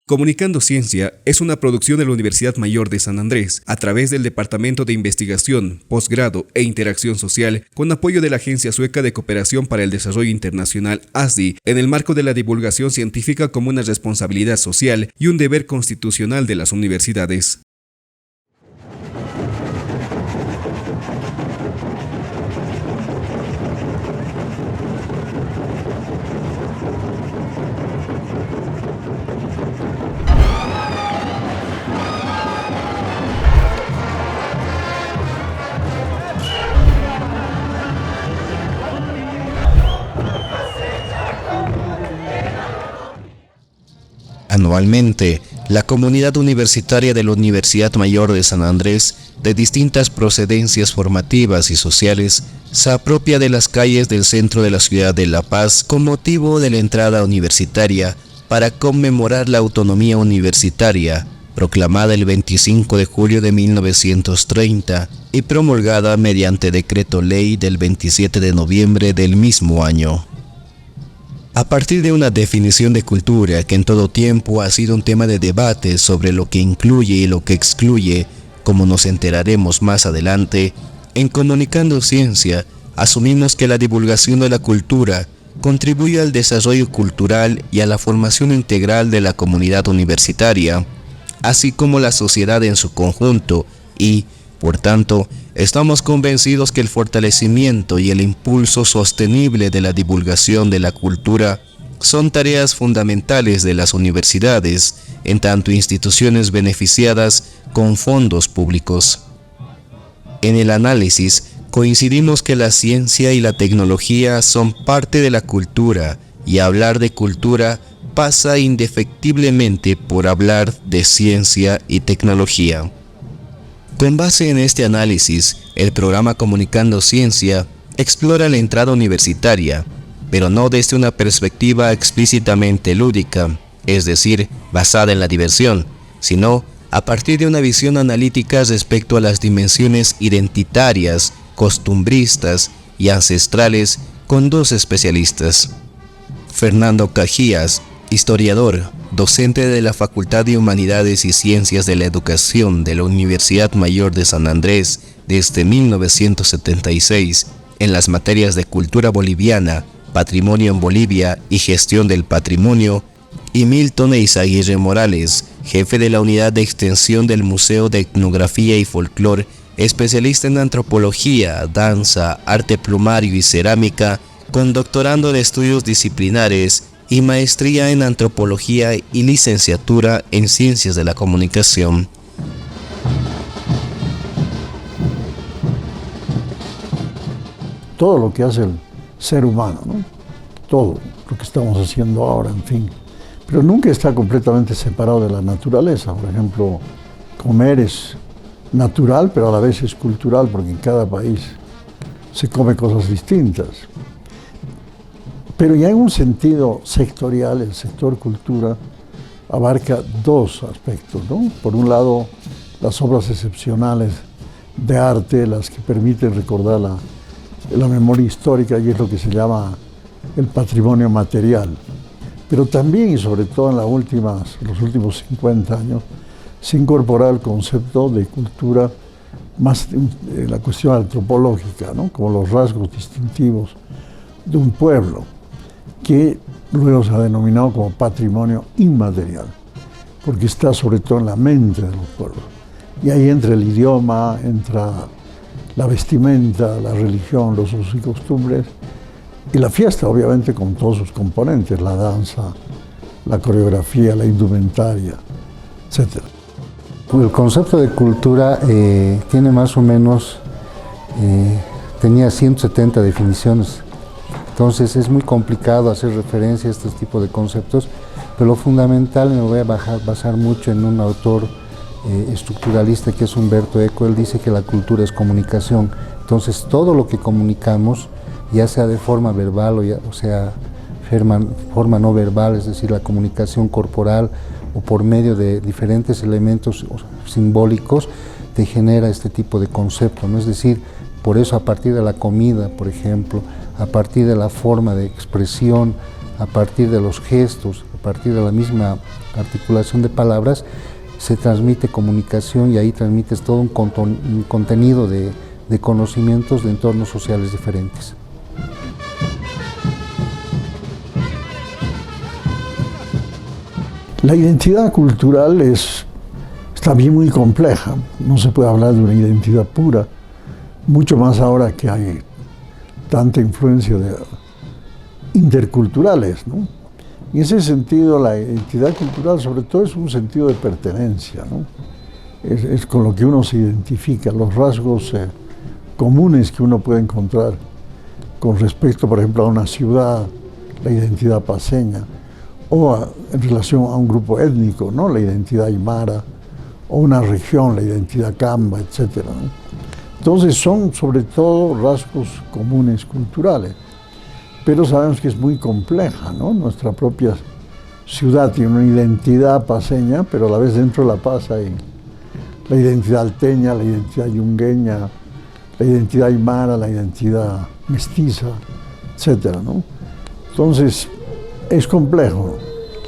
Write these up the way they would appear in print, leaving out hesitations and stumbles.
Comunicando Ciencia es una producción de la Universidad Mayor de San Andrés a través del Departamento de Investigación, Posgrado e Interacción Social con apoyo de la Agencia Sueca de Cooperación para el Desarrollo Internacional ASDI en el marco de la divulgación científica como una responsabilidad social y un deber constitucional de las universidades. Anualmente, la comunidad universitaria de la Universidad Mayor de San Andrés, de distintas procedencias formativas y sociales, se apropia de las calles del centro de la ciudad de La Paz con motivo de la entrada universitaria para conmemorar la autonomía universitaria, proclamada el 25 de julio de 1930 y promulgada mediante decreto ley del 27 de noviembre del mismo año. A partir de una definición de cultura que en todo tiempo ha sido un tema de debate sobre lo que incluye y lo que excluye, como nos enteraremos más adelante, en Comunicando Ciencia asumimos que la divulgación de la cultura contribuye al desarrollo cultural y a la formación integral de la comunidad universitaria, así como la sociedad en su conjunto y, por tanto, estamos convencidos que el fortalecimiento y el impulso sostenible de la divulgación de la cultura son tareas fundamentales de las universidades, en tanto instituciones beneficiadas con fondos públicos. En el análisis, coincidimos que la ciencia y la tecnología son parte de la cultura, y hablar de cultura pasa indefectiblemente por hablar de ciencia y tecnología. Con base en este análisis, el programa Comunicando Ciencia explora la entrada universitaria, pero no desde una perspectiva explícitamente lúdica, es decir, basada en la diversión, sino a partir de una visión analítica respecto a las dimensiones identitarias, costumbristas y ancestrales con dos especialistas. Fernando Cajías, historiador, docente de la Facultad de Humanidades y Ciencias de la Educación de la Universidad Mayor de San Andrés desde 1976 en las materias de cultura boliviana, patrimonio en Bolivia y gestión del patrimonio, y Milton Eizaguirre Morales, jefe de la unidad de extensión del Museo de Etnografía y Folclore, especialista en antropología, danza, arte plumario y cerámica, con doctorando de estudios disciplinares y maestría en antropología y licenciatura en ciencias de la comunicación. Todo lo que hace el ser humano, ¿no? Todo lo que estamos haciendo ahora, en fin. Pero nunca está completamente separado de la naturaleza. Por ejemplo, comer es natural, pero a la vez es cultural, porque en cada país se come cosas distintas. Pero ya en un sentido sectorial, el sector cultura abarca dos aspectos, ¿no? Por un lado, las obras excepcionales de arte, las que permiten recordar la memoria histórica, y es lo que se llama el patrimonio material. Pero también, y sobre todo en los últimos 50 años, se incorpora el concepto de cultura más la cuestión antropológica, ¿no? Como los rasgos distintivos de un pueblo, que luego se ha denominado como patrimonio inmaterial, porque está sobre todo en la mente de los pueblos. Y ahí entra el idioma, entra la vestimenta, la religión, los usos y costumbres, y la fiesta, obviamente, con todos sus componentes, la danza, la coreografía, la indumentaria, etc. El concepto de cultura tiene más o menos, tenía 170 definiciones. Entonces es muy complicado hacer referencia a estos tipos de conceptos, pero lo fundamental, me voy a basar mucho en un autor estructuralista que es Humberto Eco. Él dice que la cultura es comunicación. Entonces todo lo que comunicamos, ya sea de forma verbal o sea forma no verbal, es decir, la comunicación corporal o por medio de diferentes elementos simbólicos, te genera este tipo de concepto, ¿no? Es decir, por eso a partir de la comida, por ejemplo, a partir de la forma de expresión, a partir de los gestos, a partir de la misma articulación de palabras, se transmite comunicación y ahí transmites todo un contenido de conocimientos de entornos sociales diferentes. La identidad cultural es también muy compleja, no se puede hablar de una identidad pura, mucho más ahora que hay tanta influencia de interculturales, ¿no? En ese sentido, la identidad cultural sobre todo es un sentido de pertenencia, ¿no? Es con lo que uno se identifica, los rasgos comunes que uno puede encontrar con respecto, por ejemplo, a una ciudad, la identidad paceña, o en relación a un grupo étnico, ¿no? La identidad aymara, o una región, la identidad camba, etc., ¿no? Entonces son sobre todo rasgos comunes culturales, pero sabemos que es muy compleja, ¿no? Nuestra propia ciudad tiene una identidad paceña, pero a la vez dentro de La Paz hay la identidad alteña, la identidad yungueña, la identidad aymara, la identidad mestiza, etc., ¿no? Entonces es complejo.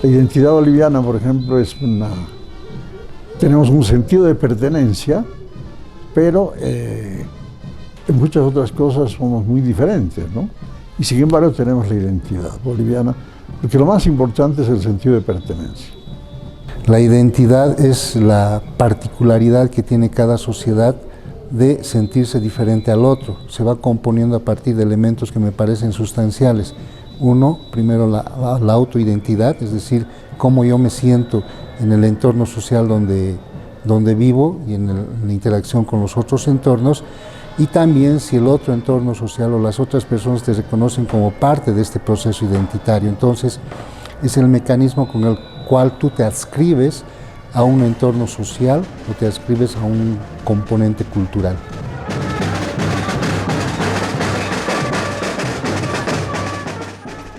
La identidad boliviana, por ejemplo, tenemos un sentido de pertenencia, pero en muchas otras cosas somos muy diferentes, ¿no? Y sin embargo tenemos la identidad boliviana, porque lo más importante es el sentido de pertenencia. La identidad es la particularidad que tiene cada sociedad de sentirse diferente al otro. Se va componiendo a partir de elementos que me parecen sustanciales. Uno, primero la autoidentidad, es decir, cómo yo me siento en el entorno social donde vivo y en la interacción con los otros entornos, y también si el otro entorno social o las otras personas te reconocen como parte de este proceso identitario. Entonces, es el mecanismo con el cual tú te adscribes a un entorno social o te adscribes a un componente cultural.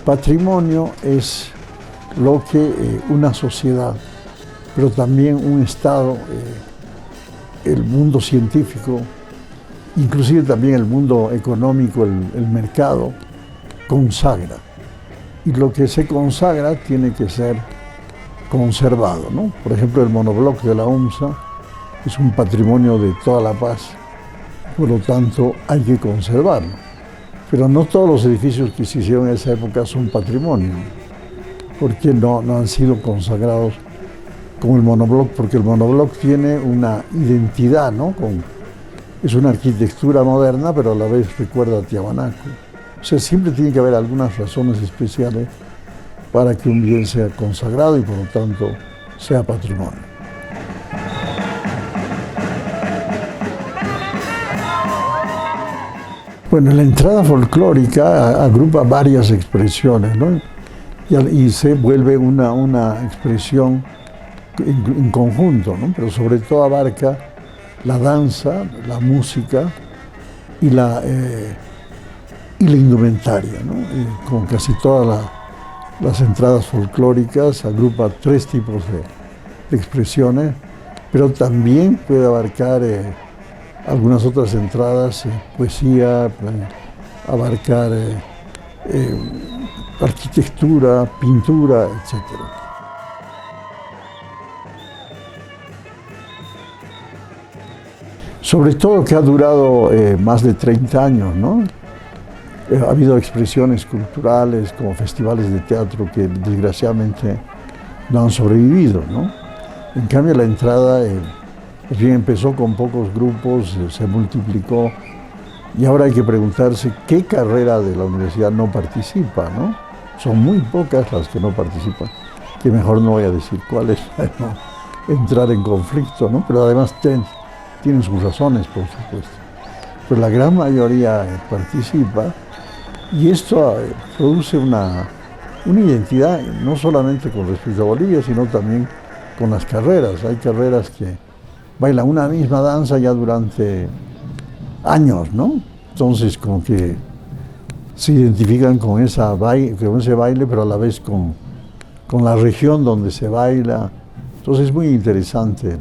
Patrimonio es lo que una sociedad, pero también un Estado, el mundo científico, inclusive también el mundo económico, el mercado, consagra. Y lo que se consagra tiene que ser conservado, ¿no? Por ejemplo, el monobloc de la UMSA es un patrimonio de toda La Paz, por lo tanto hay que conservarlo. Pero no todos los edificios que se hicieron en esa época son patrimonio, porque no han sido consagrados como el monobloc, porque el monobloc tiene una identidad, ¿no? Es una arquitectura moderna, pero a la vez recuerda a Tiahuanaco. O sea, siempre tiene que haber algunas razones especiales para que un bien sea consagrado y por lo tanto sea patrimonio. Bueno, la entrada folclórica agrupa varias expresiones, ¿no? Y se vuelve una expresión en conjunto, ¿no? Pero sobre todo abarca la danza, la música y la indumentaria, ¿no? Como casi todas las entradas folclóricas, agrupa tres tipos de expresiones, pero también puede abarcar algunas otras entradas, poesía, abarcar arquitectura, pintura, etc. Sobre todo que ha durado más de 30 años, ¿no? Ha habido expresiones culturales como festivales de teatro que desgraciadamente no han sobrevivido, ¿no? En cambio la entrada bien empezó con pocos grupos, se multiplicó y ahora hay que preguntarse qué carrera de la universidad no participa, ¿no? Son muy pocas las que no participan, que mejor no voy a decir cuáles, no entrar en conflicto, ¿no? Pero además tienen sus razones, por supuesto. Pero la gran mayoría participa y esto produce una identidad no solamente con respecto a Bolivia, sino también con las carreras. Hay carreras que bailan una misma danza ya durante años, ¿no? Entonces, como que se identifican con ese baile, pero a la vez con la región donde se baila. Entonces es muy interesante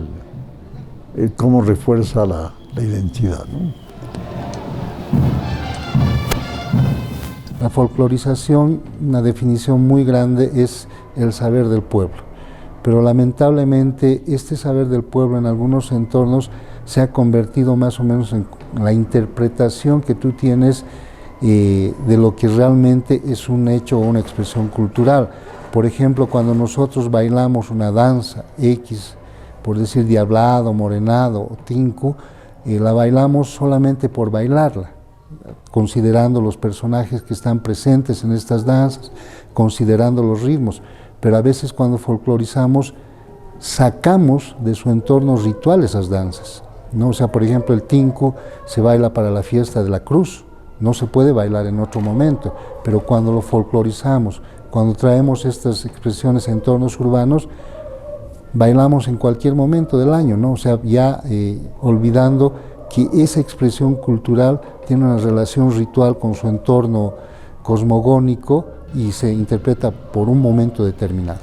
el cómo refuerza la identidad, ¿no? La folclorización, una definición muy grande, es el saber del pueblo. Pero lamentablemente este saber del pueblo en algunos entornos se ha convertido más o menos en la interpretación que tú tienes de lo que realmente es un hecho o una expresión cultural. Por ejemplo, cuando nosotros bailamos una danza X, por decir diablado, morenado o tinku, la bailamos solamente por bailarla, considerando los personajes que están presentes en estas danzas, considerando los ritmos. Pero a veces cuando folclorizamos, sacamos de su entorno ritual esas danzas, ¿no? O sea, por ejemplo, el tinku se baila para la fiesta de la cruz, no se puede bailar en otro momento, pero cuando lo folclorizamos, cuando traemos estas expresiones a entornos urbanos, bailamos en cualquier momento del año, ¿no? O sea, ya olvidando que esa expresión cultural tiene una relación ritual con su entorno cosmogónico y se interpreta por un momento determinado.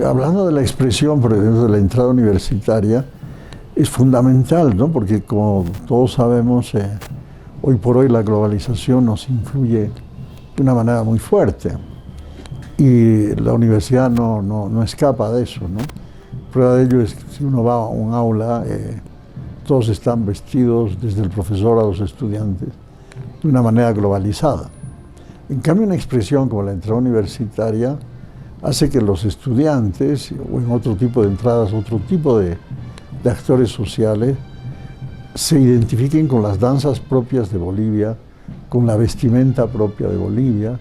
Hablando de la expresión, por ejemplo, de la entrada universitaria, es fundamental, ¿no? Porque como todos sabemos, hoy por hoy la globalización nos influye de una manera muy fuerte y la universidad no escapa de eso, ¿no? Prueba de ello es que si uno va a un aula, todos están vestidos, desde el profesor a los estudiantes, de una manera globalizada. En cambio, una expresión como la entrada universitaria hace que los estudiantes, o en otro tipo de entradas, otro tipo de actores sociales, se identifiquen con las danzas propias de Bolivia, con la vestimenta propia de Bolivia,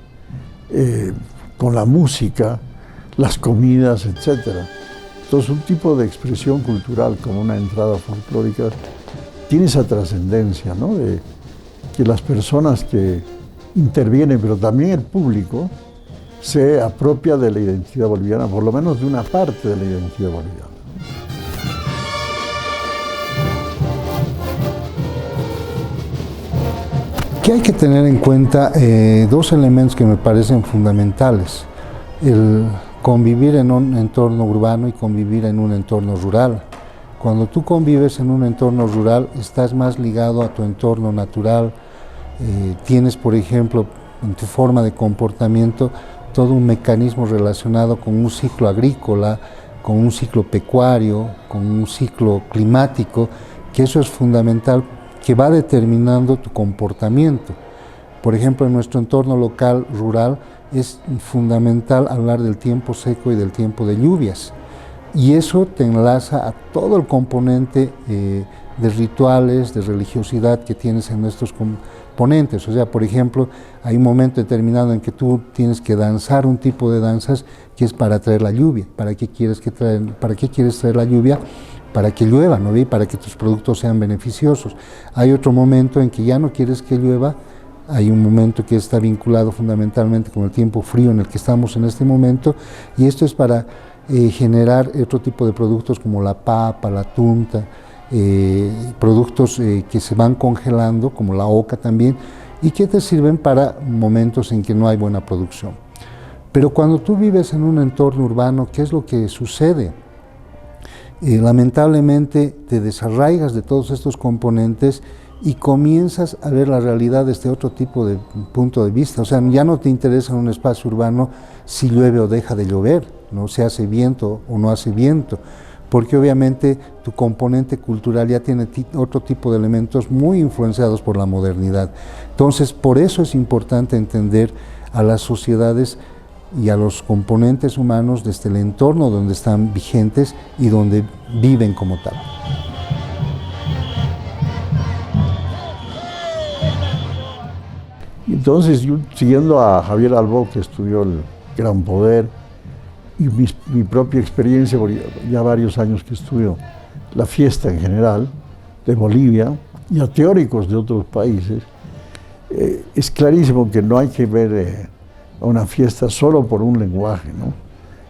con la música, las comidas, etc. Entonces, un tipo de expresión cultural como una entrada folclórica tiene esa trascendencia, ¿no? De que las personas que intervienen, pero también el público, se apropia de la identidad boliviana, por lo menos de una parte de la identidad boliviana. Que hay que tener en cuenta dos elementos que me parecen fundamentales: el convivir en un entorno urbano y convivir en un entorno rural. Cuando tú convives en un entorno rural, estás más ligado a tu entorno natural, tienes, por ejemplo, en tu forma de comportamiento, todo un mecanismo relacionado con un ciclo agrícola, con un ciclo pecuario, con un ciclo climático, que eso es fundamental, que va determinando tu comportamiento. Por ejemplo, en nuestro entorno local, rural, es fundamental hablar del tiempo seco y del tiempo de lluvias. Y eso te enlaza a todo el componente de rituales, de religiosidad que tienes en nuestros componentes. O sea, por ejemplo, hay un momento determinado en que tú tienes que danzar un tipo de danzas que es para traer la lluvia. ¿Para qué quieres traer la lluvia? Para que llueva, ¿no? Y para que tus productos sean beneficiosos. Hay otro momento en que ya no quieres que llueva. Hay un momento que está vinculado fundamentalmente con el tiempo frío en el que estamos en este momento, y esto es para generar otro tipo de productos como la papa, la tunta, productos que se van congelando, como la oca también, y que te sirven para momentos en que no hay buena producción. Pero cuando tú vives en un entorno urbano, ¿qué es lo que sucede? Lamentablemente te desarraigas de todos estos componentes y comienzas a ver la realidad desde otro tipo de punto de vista. O sea, ya no te interesa en un espacio urbano si llueve o deja de llover, no se hace viento o no hace viento, porque obviamente tu componente cultural ya tiene otro tipo de elementos muy influenciados por la modernidad. Entonces, por eso es importante entender a las sociedades y a los componentes humanos desde el entorno donde están vigentes y donde viven como tal. Entonces, yo, siguiendo a Javier Albó, que estudió el Gran Poder, y mi propia experiencia, ya varios años que estudio la fiesta en general de Bolivia, y a teóricos de otros países, es clarísimo que no hay que ver a una fiesta solo por un lenguaje, ¿no?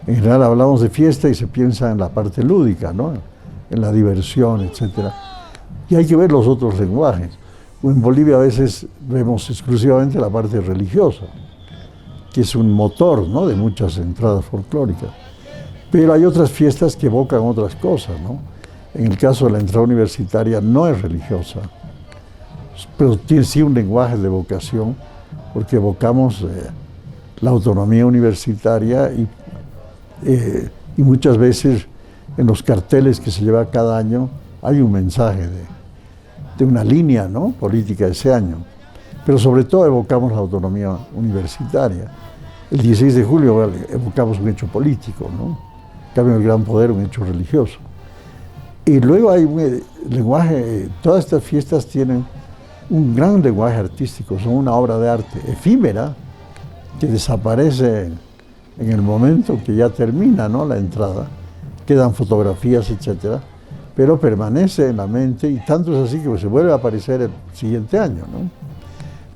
En general hablamos de fiesta y se piensa en la parte lúdica, ¿no? En la diversión, etc. Y hay que ver los otros lenguajes. En Bolivia a veces vemos exclusivamente la parte religiosa, que es un motor, ¿no?, de muchas entradas folclóricas. Pero hay otras fiestas que evocan otras cosas, ¿no? En el caso de la entrada universitaria no es religiosa, pero tiene sí un lenguaje de evocación, porque evocamos la autonomía universitaria y muchas veces en los carteles que se lleva cada año hay un mensaje de una línea, ¿no?, política de ese año. Pero sobre todo evocamos la autonomía universitaria. El 16 de julio evocamos un hecho político, ¿no? En cambio, el Gran Poder, un hecho religioso. Y luego hay un lenguaje, todas estas fiestas tienen un gran lenguaje artístico, son una obra de arte efímera que desaparece en el momento que ya termina, ¿no?, la entrada. Quedan fotografías, etcétera, pero permanece en la mente, y tanto es así que se vuelve a aparecer el siguiente año, ¿no?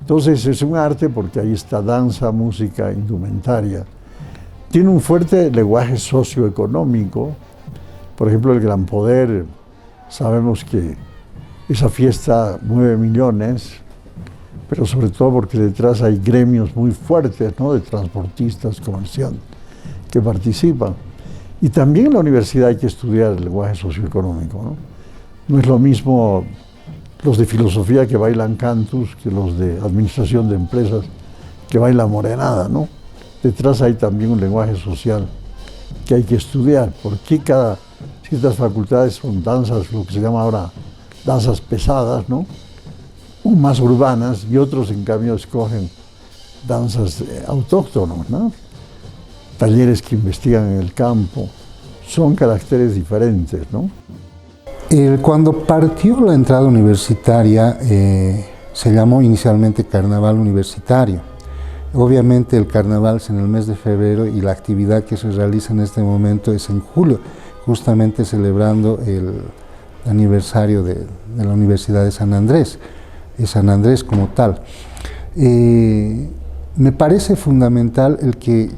Entonces es un arte porque ahí está danza, música, indumentaria. Tiene un fuerte lenguaje socioeconómico. Por ejemplo, el Gran Poder, sabemos que esa fiesta mueve millones, pero sobre todo porque detrás hay gremios muy fuertes, ¿no?, de transportistas, comerciantes, que participan. Y también en la universidad hay que estudiar el lenguaje socioeconómico, ¿no? No es lo mismo los de filosofía que bailan cantus que los de administración de empresas que bailan morenada, ¿no? Detrás hay también un lenguaje social que hay que estudiar, porque ciertas facultades son danzas, lo que se llama ahora danzas pesadas, ¿no?, más urbanas, y otros en cambio escogen danzas autóctonas, ¿no?, talleres que investigan en el campo, son caracteres diferentes, ¿no? Cuando partió la entrada universitaria, se llamó inicialmente Carnaval Universitario. Obviamente el carnaval es en el mes de febrero y la actividad que se realiza en este momento es en julio, justamente celebrando el aniversario de la Universidad de San Andrés, como tal. Me parece fundamental el que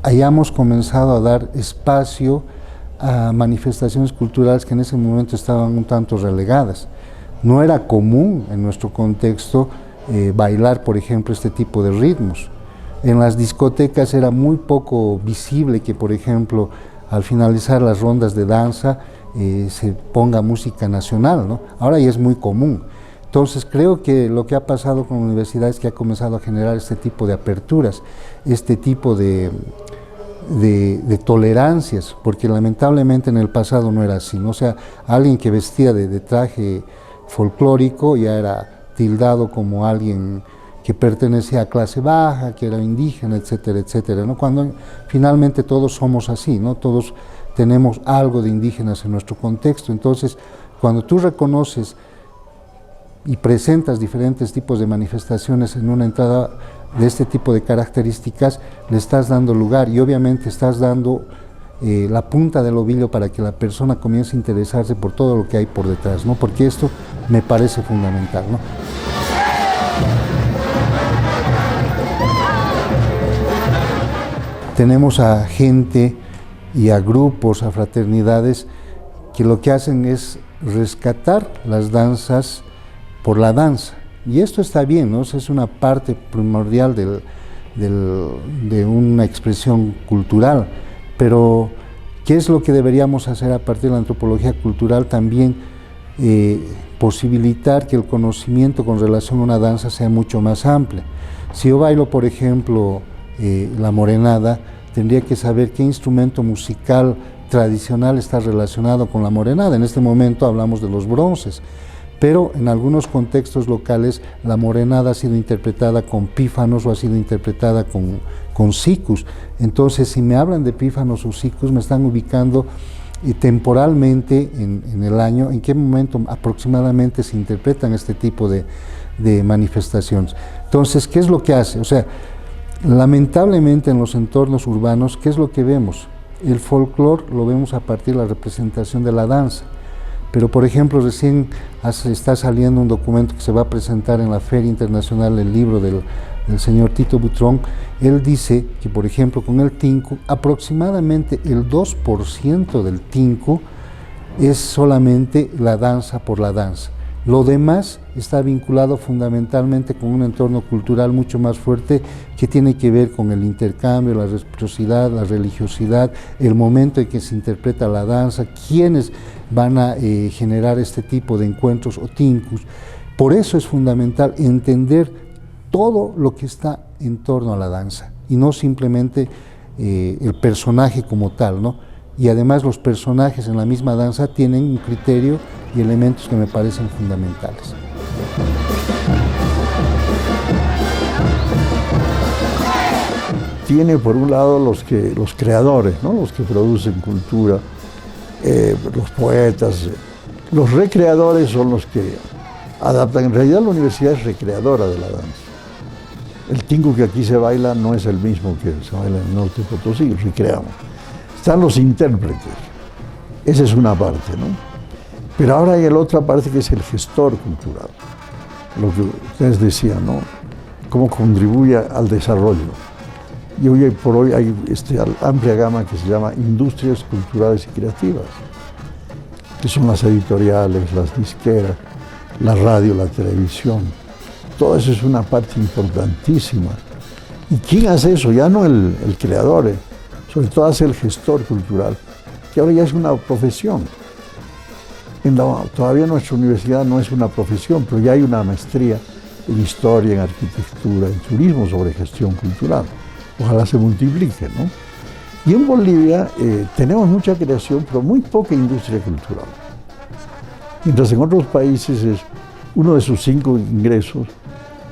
hayamos comenzado a dar espacio a manifestaciones culturales que en ese momento estaban un tanto relegadas. No era común en nuestro contexto bailar, por ejemplo, este tipo de ritmos. En las discotecas era muy poco visible que, por ejemplo, al finalizar las rondas de danza se ponga música nacional, ¿no? Ahora ya es muy común. Entonces creo que lo que ha pasado con la universidad es que ha comenzado a generar este tipo de aperturas, este tipo de tolerancias, porque lamentablemente en el pasado no era así, ¿no? O sea, alguien que vestía de traje folclórico ya era tildado como alguien que pertenecía a clase baja, que era indígena, etcétera, etcétera, ¿no? Cuando finalmente todos somos así, ¿no? Todos tenemos algo de indígenas en nuestro contexto. Entonces, cuando tú reconoces y presentas diferentes tipos de manifestaciones en una entrada de este tipo de características, le estás dando lugar y obviamente estás dando la punta del ovillo para que la persona comience a interesarse por todo lo que hay por detrás, ¿no? Porque esto me parece fundamental, ¿no? Tenemos a gente y a grupos, a fraternidades, que lo que hacen es rescatar las danzas por la danza. Y esto está bien, ¿no? Es una parte primordial de una expresión cultural. Pero, ¿qué es lo que deberíamos hacer a partir de la antropología cultural? También posibilitar que el conocimiento con relación a una danza sea mucho más amplio. Si yo bailo, por ejemplo, la morenada, tendría que saber qué instrumento musical tradicional está relacionado con la morenada. En este momento hablamos de los bronces, pero en algunos contextos locales la morenada ha sido interpretada con pífanos o ha sido interpretada con sicus. Entonces, si me hablan de pífanos o sicus, me están ubicando temporalmente en el año, en qué momento aproximadamente se interpretan este tipo de manifestaciones. Entonces, ¿qué es lo que hace? O sea, lamentablemente en los entornos urbanos, ¿qué es lo que vemos? El folclore lo vemos a partir de la representación de la danza. Pero, por ejemplo, recién está saliendo un documento que se va a presentar en la Feria Internacional del Libro del señor Tito Butrón. Él dice que, por ejemplo, con el tinku, aproximadamente el 2% del tinku es solamente la danza por la danza. Lo demás está vinculado fundamentalmente con un entorno cultural mucho más fuerte que tiene que ver con el intercambio, la reciprocidad, la religiosidad, el momento en que se interpreta la danza, quiénes van a generar este tipo de encuentros o tincus. Por eso es fundamental entender todo lo que está en torno a la danza y no simplemente el personaje como tal, ¿no? Y además los personajes en la misma danza tienen un criterio y elementos que me parecen fundamentales. Tiene por un lado los creadores, ¿no? Los que producen cultura, los poetas, los recreadores son los que adaptan. En realidad la universidad es recreadora de la danza. El tingo que aquí se baila no es el mismo que se baila en el norte de Potosí, recreamos. Están los intérpretes, esa es una parte, ¿no? Pero ahora hay la otra parte que es el gestor cultural, lo que ustedes decían, ¿no? Cómo contribuye al desarrollo. Y hoy por hoy hay amplia gama que se llama industrias culturales y creativas, que son las editoriales, las disqueras, la radio, la televisión. Todo eso es una parte importantísima. ¿Y quién hace eso? Ya no el creador, sobre todo hace el gestor cultural, que ahora ya es una profesión. Todavía nuestra universidad no es una profesión, pero ya hay una maestría en historia, en arquitectura, en turismo sobre gestión cultural. Ojalá se multiplique, ¿no? Y en Bolivia tenemos mucha creación, pero muy poca industria cultural. Mientras en otros países es uno de sus 5 ingresos,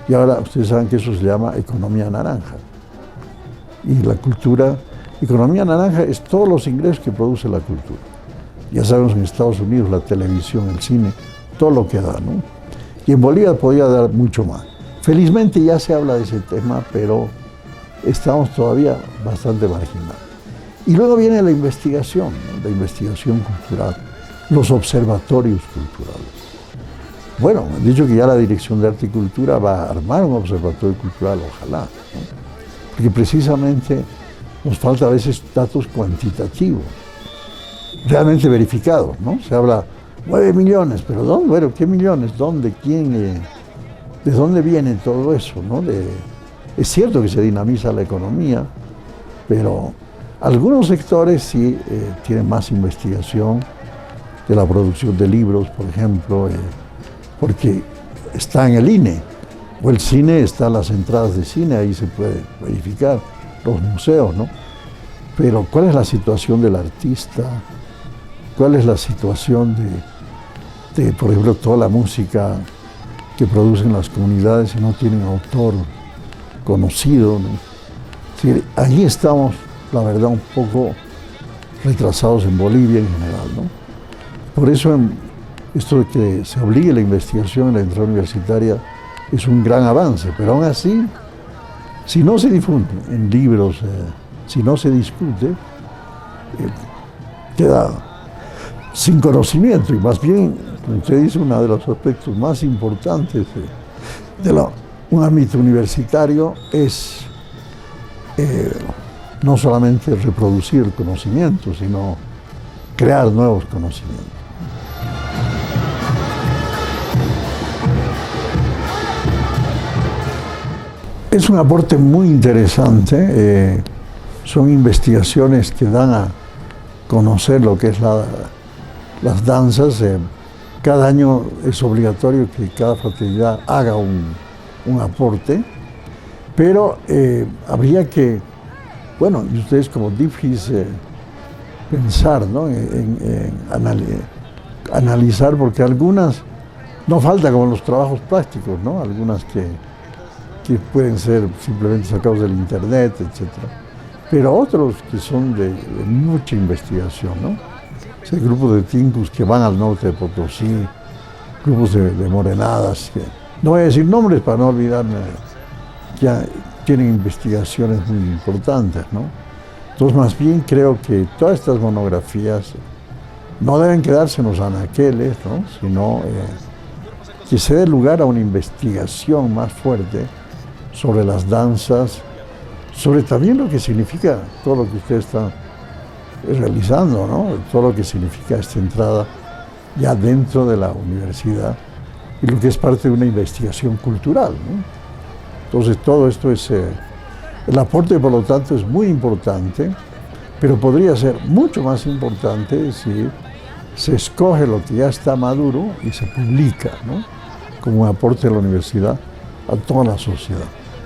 y ahora ustedes saben que eso se llama economía naranja. Y la cultura, economía naranja es todos los ingresos que produce la cultura. Ya sabemos en Estados Unidos la televisión, el cine, todo lo que da, ¿no? Y en Bolivia podría dar mucho más. Felizmente ya se habla de ese tema, pero estamos todavía bastante marginados. Y luego viene la investigación, ¿no? La investigación cultural, los observatorios culturales. Bueno, han dicho que ya la Dirección de Arte y Cultura va a armar un observatorio cultural, ojalá, ¿no? Porque precisamente nos falta a veces datos cuantitativos, realmente verificados, ¿no? Se habla 9 millones, pero ¿dónde? Bueno, ¿qué millones? ¿Dónde? ¿Quién? ¿De dónde viene todo eso, no? Es cierto que se dinamiza la economía, pero algunos sectores sí tienen más investigación de la producción de libros, por ejemplo, porque está en el INE, o el cine, están las entradas de cine, ahí se puede verificar, los museos, ¿no? Pero ¿cuál es la situación del artista? ¿Cuál es la situación de, por ejemplo, toda la música que producen las comunidades y no tienen autor conocido, ¿no? Es decir, allí estamos, la verdad, un poco retrasados en Bolivia en general, ¿no? Por eso esto de que se obligue la investigación en la entrada universitaria es un gran avance, pero aún así, si no se difunde en libros, si no se discute, queda sin conocimiento, y más bien, como usted dice, uno de los aspectos más importantes de un ámbito universitario es no solamente reproducir el conocimiento, sino crear nuevos conocimientos. Es un aporte muy interesante, son investigaciones que dan a conocer lo que es las danzas. Cada año es obligatorio que cada fraternidad haga un aporte, pero habría que, bueno, y ustedes como DIFGIS, pensar, ¿no? en analizar, porque algunas, no falta como los trabajos prácticos, ¿no? Algunas que pueden ser simplemente sacados del internet, etc. Pero otros que son de mucha investigación, ¿no? Hay grupos de tincus que van al norte de Potosí, grupos de morenadas, que no voy a decir nombres para no olvidarme, que tienen investigaciones muy importantes, ¿no? Entonces, más bien creo que todas estas monografías no deben quedarse en los anaqueles, ¿no? Sino que se dé lugar a una investigación más fuerte sobre las danzas, sobre también lo que significa todo lo que ustedes están realizando, ¿no? Todo lo que significa esta entrada ya dentro de la universidad y lo que es parte de una investigación cultural, ¿no? Entonces todo esto es, el aporte por lo tanto es muy importante, pero podría ser mucho más importante si se escoge lo que ya está maduro y se publica, ¿no? Como un aporte de la universidad a toda la sociedad.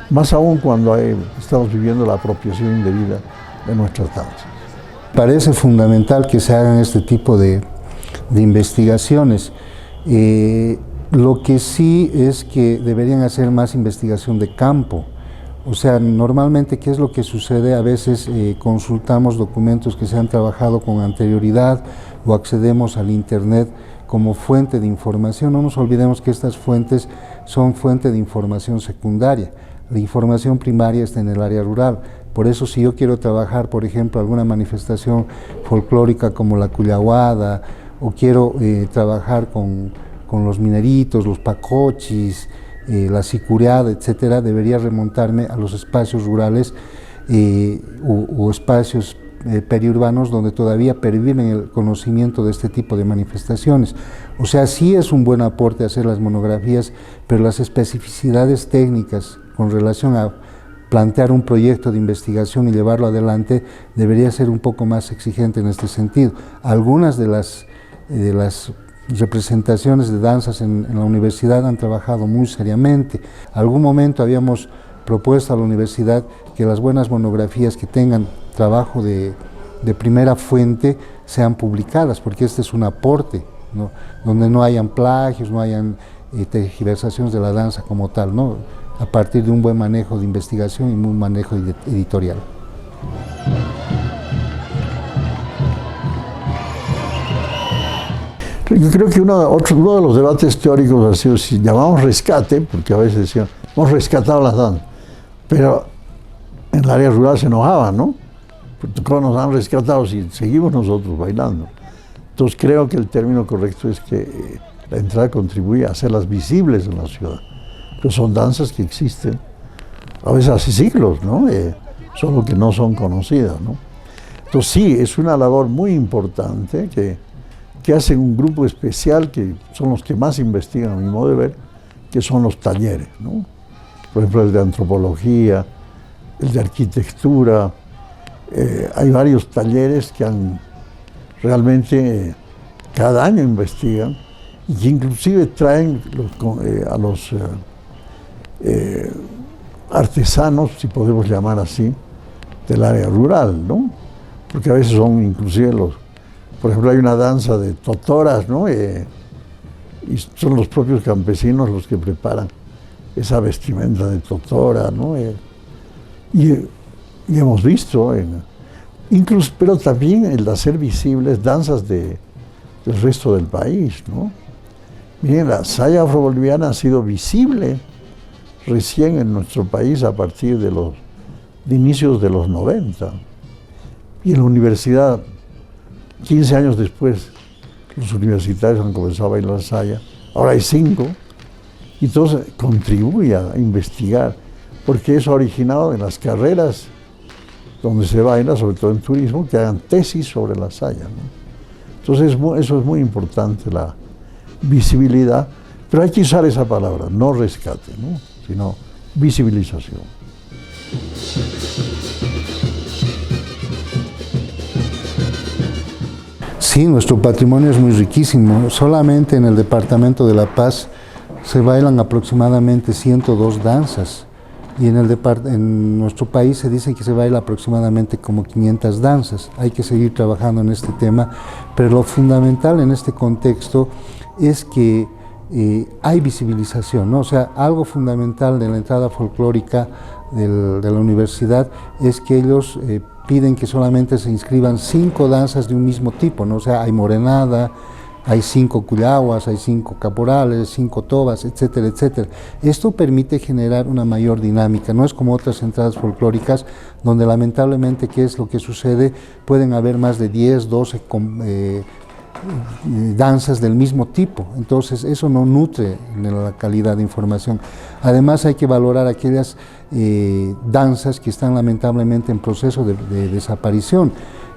Más aún cuando estamos viviendo la apropiación indebida de nuestras danzas. Parece fundamental que se hagan este tipo de investigaciones. Lo que sí es que deberían hacer más investigación de campo. O sea, normalmente, ¿qué es lo que sucede? A veces consultamos documentos que se han trabajado con anterioridad o accedemos al Internet como fuente de información. No nos olvidemos que estas fuentes son fuente de información secundaria. La información primaria está en el área rural. Por eso, si yo quiero trabajar, por ejemplo, alguna manifestación folclórica como la cuyahuada, o quiero trabajar con los mineritos, los pacochis, la sicuriada, etcétera, debería remontarme a los espacios rurales o espacios periurbanos donde todavía perviven el conocimiento de este tipo de manifestaciones. O sea, sí es un buen aporte hacer las monografías, pero las especificidades técnicas con relación a plantear un proyecto de investigación y llevarlo adelante debería ser un poco más exigente en este sentido. Algunas de las representaciones de danzas en la universidad han trabajado muy seriamente. Algún momento habíamos propuesto a la universidad que las buenas monografías que tengan trabajo de primera fuente sean publicadas, porque este es un aporte, ¿no? Donde no hayan plagios, no hayan tergiversaciones de la danza como tal, ¿no? A partir de un buen manejo de investigación y un manejo editorial. Yo creo que uno de los debates teóricos ha sido si llamamos rescate, porque a veces decían, hemos rescatado las danzas, pero en el área rural se enojaban, ¿no? Porque ¿cómo nos han rescatado si seguimos nosotros bailando? Entonces creo que el término correcto es que la entrada contribuye a hacerlas visibles en la ciudad. Pero son danzas que existen a veces hace siglos, ¿no? Solo que no son conocidas, ¿no? Entonces sí, es una labor muy importante que hacen un grupo especial que son los que más investigan, a mi modo de ver, que son los talleres, ¿no? Por ejemplo, el de antropología, el de arquitectura. Hay varios talleres que realmente cada año investigan y que inclusive traen a los artesanos, si podemos llamar así, del área rural, ¿no? Porque a veces son inclusive por ejemplo, hay una danza de totoras, ¿no? Y son los propios campesinos los que preparan esa vestimenta de totora, ¿no? Y hemos visto, incluso, pero también el de hacer visibles danzas del resto del país, ¿no? Miren, la saya afroboliviana ha sido visible recién en nuestro país a partir de inicios de los 90. Y en la universidad, 15 años después, los universitarios han comenzado a bailar saya. Ahora hay 5. Y entonces contribuye a investigar, porque eso ha originado en las carreras donde se baila, sobre todo en turismo, que hagan tesis sobre la saya, ¿no? Entonces eso es muy importante, la visibilidad, pero hay que usar esa palabra, no rescate, ¿no? Sino visibilización. Sí, nuestro patrimonio es muy riquísimo. Solamente en el departamento de La Paz se bailan aproximadamente 102 danzas y en nuestro país se dice que se baila aproximadamente como 500 danzas. Hay que seguir trabajando en este tema, pero lo fundamental en este contexto es que hay visibilización, ¿no? O sea, algo fundamental de la entrada folclórica de la universidad es que ellos piden que solamente se inscriban 5 danzas de un mismo tipo, ¿no? O sea, hay morenada, hay 5 cuyahuas, hay 5 caporales, 5 tobas, etcétera, etcétera. Esto permite generar una mayor dinámica, no es como otras entradas folclóricas, donde lamentablemente, ¿qué es lo que sucede? Pueden haber más de 10, 12 danzas del mismo tipo, entonces eso no nutre la calidad de información. Además hay que valorar aquellas danzas que están lamentablemente en proceso de desaparición.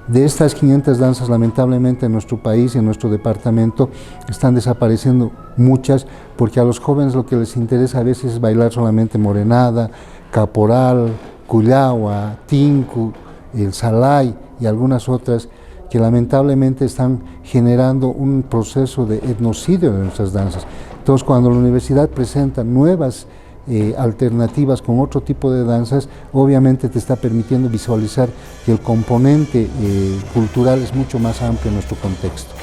De estas 500 danzas, lamentablemente en nuestro país y en nuestro departamento están desapareciendo muchas, porque a los jóvenes lo que les interesa a veces es bailar solamente morenada, caporal, cuyagua, tinku, el salay y algunas otras que lamentablemente están generando un proceso de etnocidio de nuestras danzas. Entonces, cuando la universidad presenta nuevas alternativas con otro tipo de danzas, obviamente te está permitiendo visualizar que el componente cultural es mucho más amplio en nuestro contexto.